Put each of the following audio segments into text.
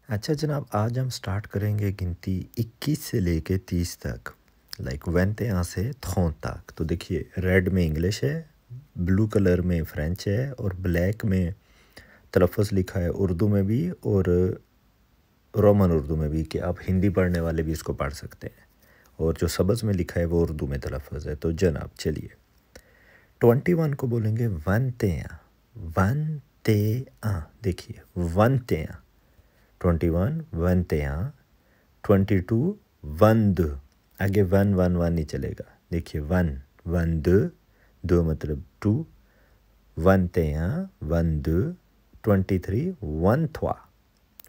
अच्छा जनाब, आज हम स्टार्ट करेंगे गिनती 21 से लेके 30 तक, लाइक 21 से 30 तक। तो देखिए, रेड में इंग्लिश है, ब्लू कलर में फ्रेंच है और ब्लैक में तलफ़्फ़ुज़ लिखा है उर्दू में भी और रोमन उर्दू में भी, कि आप हिंदी पढ़ने वाले भी इसको पढ़ सकते हैं। और जो सब्ज़ में लिखा है वो उर्दू में तलफ़्फ़ुज़ है। तो जनाब चलिए, 21 को बोलेंगे वनतेया। वनतेया, देखिए वनतेया। 21 वनतेया। 22 वंद, आगे वन वन वन नहीं चलेगा। देखिए वन वंद, दो मतलब टू, वनतेया वंद। 23 वन थवा,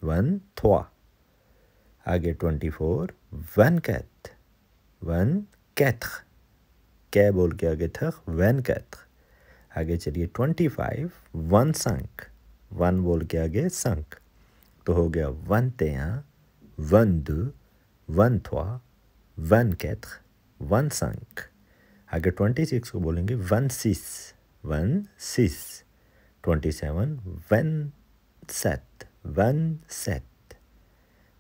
वन थवा। आगे 24 वन कैथ, वन कैथ, कै बोल के आगे थक, वन कैथ। आगे चलिए 25 वन संक, वन बोल के आगे संक। तो हो गया वनतेया, वन दो, वन थवा, वन कैथ, वन संक। आगे 26 को बोलेंगे वन सिस, वन सिस। 27 वन सेट, वन सेट।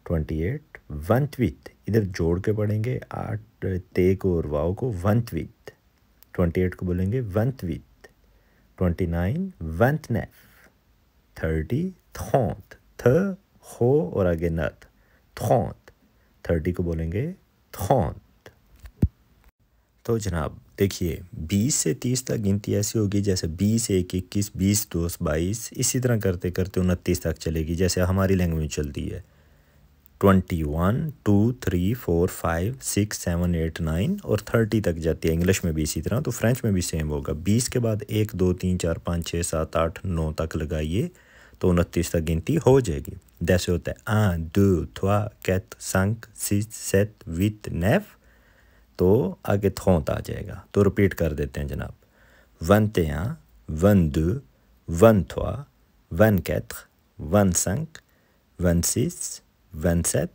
28 वंतवित, इधर जोड़ के पढ़ेंगे 8 ते को और वाव को, वंतवित। 28 को बोलेंगे वंतवित। 29 वंतनेफ। 30 थौंत, थ हो और आगे नथ, थौंत। 30 को बोलेंगे थौंत। तो जनाब देखिए, 20 से 30 तक गिनती ऐसी होगी जैसे 20 1 21, 20 2 22, इसी तरह करते करते 29 तक चलेगी, जैसे हमारी लैंग्वेज चलती है। 21 2 3 4 5 6 7 8 9 और 30 तक जाती है। इंग्लिश में भी इसी तरह, तो फ्रेंच में भी सेम होगा। 20 के बाद 1 2 3 4 5 6 7 8 9 तक लगाइए तो 29 तक गिनती हो जाएगी। जैसे होता है 1 2 3 4 5 6 7 8 9, तो आगे थौंत आ जाएगा। तो रिपीट कर देते हैं जनाब, 21 22 23 24 25 26 27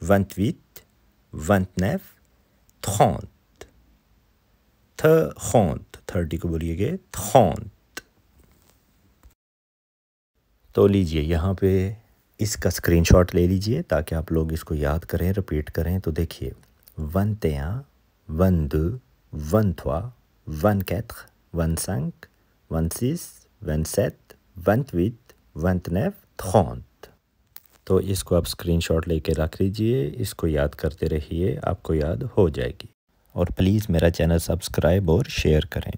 28 29 30। 30 को बोलिएगा थौंत। तो लीजिए यहाँ पे इसका स्क्रीनशॉट ले लीजिए ताकि आप लोग इसको याद करें, रिपीट करें। तो देखिए, वनतेया, वन दो, वन थवा, वन कैथ, वन संक, वन सिस, वन सेट, वन ट्वीट, वन नेफ, थौंत। तो इसको आप स्क्रीनशॉट लेके रख लीजिए, इसको याद करते रहिए, आपको याद हो जाएगी। और प्लीज़ मेरा चैनल सब्सक्राइब और शेयर करें।